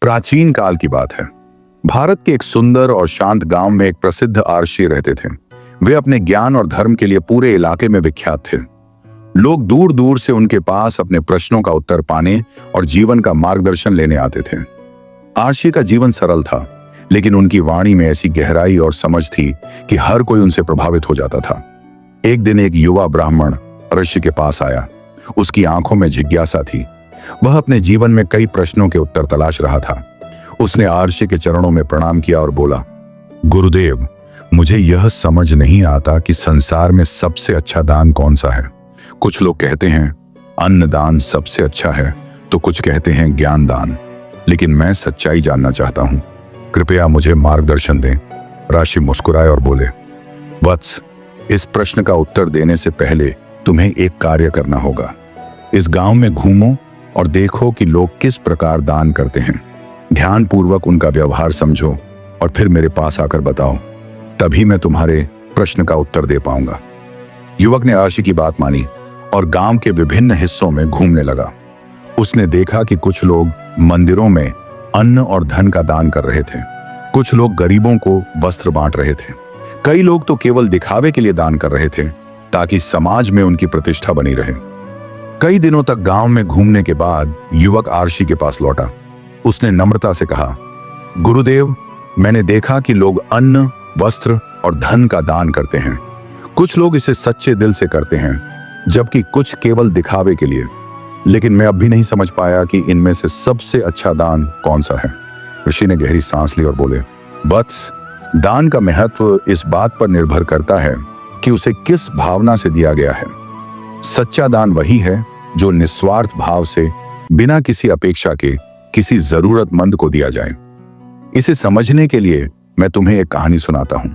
प्राचीन काल की बात है। भारत के एक सुंदर और शांत गांव में एक प्रसिद्ध आर्षी रहते थे। वे अपने ज्ञान और धर्म के लिए पूरे इलाके में विख्यात थे। लोग दूर दूर से उनके पास अपने प्रश्नों का उत्तर पाने और जीवन का मार्गदर्शन लेने आते थे। आर्षी का जीवन सरल था, लेकिन उनकी वाणी में ऐसी गहराई और समझ थी कि हर कोई उनसे प्रभावित हो जाता था। एक दिन एक युवा ब्राह्मण ऋषि के पास आया। उसकी आंखों में जिज्ञासा थी। वह अपने जीवन में कई प्रश्नों के उत्तर तलाश रहा था। उसने आर्षी के चरणों में प्रणाम किया और बोला, गुरुदेव, मुझे यह समझ नहीं आता कि संसार में सबसे अच्छा दान कौन सा है। कुछ लोग कहते हैं अन्न दान सबसे अच्छा है, तो कुछ कहते हैं ज्ञान दान, लेकिन मैं सच्चाई जानना चाहता हूं। कृपया मुझे मार्गदर्शन दें। ऋषि मुस्कुराए और बोले, वत्स, इस प्रश्न का उत्तर देने से पहले तुम्हें एक कार्य करना होगा। इस गांव में घूमो और देखो कि लोग किस प्रकार दान करते हैं। ध्यानपूर्वक उनका व्यवहार समझो और फिर मेरे पास आकर बताओ, तभी मैं तुम्हारे प्रश्न का उत्तर दे पाऊंगा। युवक ने आर्षी की बात मानी और गांव के विभिन्न हिस्सों में घूमने लगा। उसने देखा कि कुछ लोग मंदिरों में अन्न और धन का दान कर रहे थे। कुछ लोग गरीबों को वस्त्र बांट रहे थे। कई लोग तो केवल दिखावे के लिए दान कर रहे थे, ताकि समाज में उनकी प्रतिष्ठा बनी रहे। कई दिनों तक गांव में घूमने के बाद युवक आर्षी के पास लौटा। उसने नम्रता से कहा, गुरुदेव, मैंने देखा कि लोग अन्न, वस्त्र और धन का दान करते हैं। कुछ लोग इसे सच्चे दिल से करते हैं, जबकि कुछ केवल दिखावे के लिए। लेकिन मैं अब भी नहीं समझ पाया कि इनमें से सबसे अच्छा दान कौन सा है। ऋषि ने गहरी सांस ली और बोले, वत्स, दान का महत्व इस बात पर निर्भर करता है कि उसे किस भावना से दिया गया है। सच्चा दान वही है जो निस्वार्थ भाव से, बिना किसी अपेक्षा के, किसी जरूरतमंद को दिया जाए। इसे समझने के लिए मैं तुम्हें एक कहानी सुनाता हूं।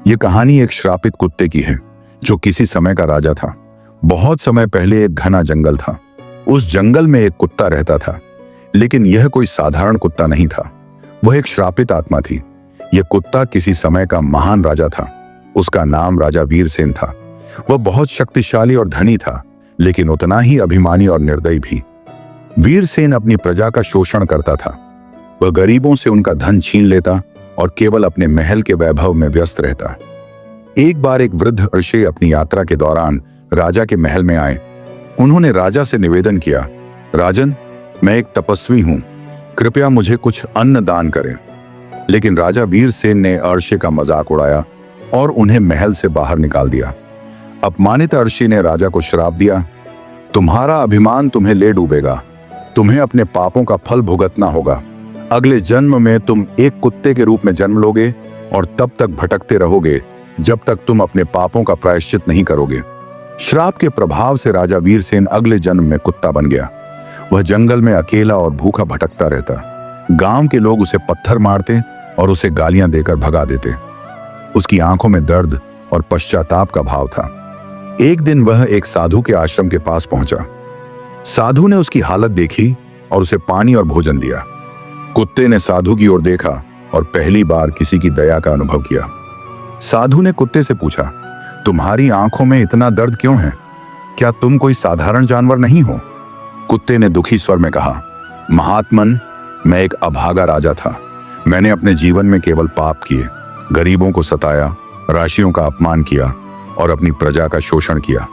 यह कहानी एक श्रापित कुत्ते की है, जो किसी समय का राजा था। बहुत समय पहले एक घना जंगल था। उस जंगल में एक कुत्ता रहता था, लेकिन यह कोई साधारण कुत्ता नहीं था। वह एक श्रापित आत्मा थी। यह कुत्ता किसी समय का महान राजा था। उसका नाम राजा वीरसेन था। वह बहुत शक्तिशाली और धनी था, लेकिन उतना ही अभिमानी और निर्दयी भी। वीरसेन अपनी प्रजा का शोषण करता था। वह गरीबों से उनका धन छीन लेता और केवल अपने महल के वैभव में व्यस्त रहता। एक बार एक वृद्ध ऋषि अपनी यात्रा के दौरान राजा के महल में आए। उन्होंने राजा से निवेदन किया, राजन, मैं एक तपस्वी हूं, कृपया मुझे कुछ अन्न दान करें। लेकिन राजा वीरसेन ने अर्षि का मजाक उड़ाया और उन्हें महल से बाहर निकाल दिया। अपमानित अर्षि ने राजा को श्राप दिया, तुम्हारा अभिमान तुम्हें ले डूबेगा। तुम्हें अपने पापों का फल भुगतना होगा। अगले जन्म में तुम एक कुत्ते के रूप में जन्म लोगे और तब तक भटकते रहोगे जब तक तुम अपने पापों का प्रायश्चित नहीं करोगे। श्राप के प्रभाव से राजा वीरसेन अगले जन्म में कुत्ता बन गया। वह जंगल में अकेला और भूखा भटकता रहता। गांव के लोग उसे पत्थर मारते और उसे गालियां देकर भगा देते। उसकी आंखों में दर्द और पश्चाताप का भाव था। एक दिन वह एक साधु के आश्रम के पास पहुंचा। साधु ने उसकी हालत देखी और उसे पानी और भोजन दिया। कुत्ते ने साधु की ओर देखा और पहली बार किसी की दया का अनुभव किया। साधु ने कुत्ते से पूछा, तुम्हारी आंखों में इतना दर्द क्यों है? क्या तुम कोई साधारण जानवर नहीं हो? कुत्ते ने दुखी स्वर में कहा, महात्मन, मैं एक अभागा राजा था। मैंने अपने जीवन में केवल पाप किए, गरीबों को सताया, राशियों का अपमान किया और अपनी प्रजा का शोषण किया।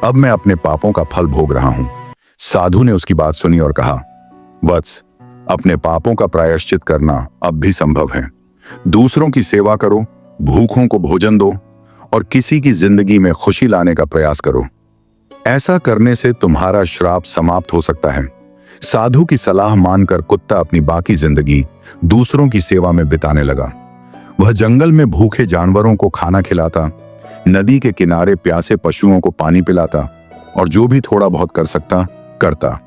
अब मैं अपने पापों का फल भोग रहा हूं। साधु ने उसकी बात सुनी और कहा, वत्स, अपने पापों का प्रायश्चित करना अब भी संभव है। दूसरों की सेवा करो, भूखों को भोजन दो और किसी की जिंदगी में खुशी लाने का प्रयास करो। ऐसा करने से तुम्हारा श्राप समाप्त हो सकता है। साधु की सलाह मानकर कुत्ता अपनी बाकी जिंदगी दूसरों की सेवा में बिताने लगा। वह जंगल में भूखे जानवरों को खाना खिलाता, नदी के किनारे प्यासे पशुओं को पानी पिलाता और जो भी थोड़ा बहुत कर सकता करता।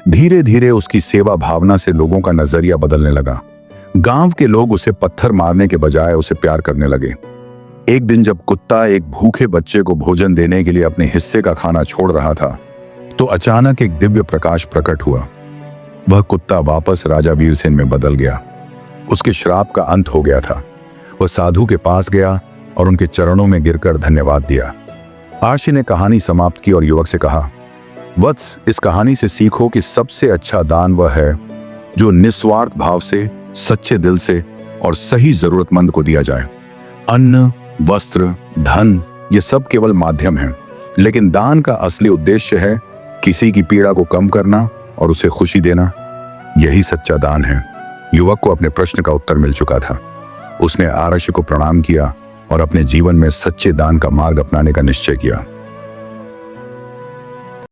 धीरे धीरे उसकी सेवा भावना से लोगों का नजरिया बदलने लगा। गांव के लोग उसे पत्थर मारने के बजाय उसे प्यार करने लगे। एक दिन जब कुत्ता एक भूखे बच्चे को भोजन देने के लिए अपने हिस्से का खाना छोड़ रहा था, तो अचानक एक दिव्य प्रकाश प्रकट हुआ। वह कुत्ता वापस राजा वीरसेन में बदल गया। उसके श्राप का अंत हो गया था। वह साधु के पास गया और उनके चरणों में गिरकर धन्यवाद दिया। आर्षी ने कहानी समाप्त की और युवक से कहा, वत्स, इस कहानी से सीखो कि सबसे अच्छा दान वह है जो निस्वार्थ भाव से, सच्चे दिल से और सही जरूरतमंद को दिया जाए। अन्न, वस्त्र, धन ये सब केवल माध्यम हैं, लेकिन दान का असली उद्देश्य है किसी की पीड़ा को कम करना और उसे खुशी देना। यही सच्चा दान है। युवक को अपने प्रश्न का उत्तर मिल चुका था। उसने आरक्षी को प्रणाम किया और अपने जीवन में सच्चे दान का मार्ग अपनाने का निश्चय किया।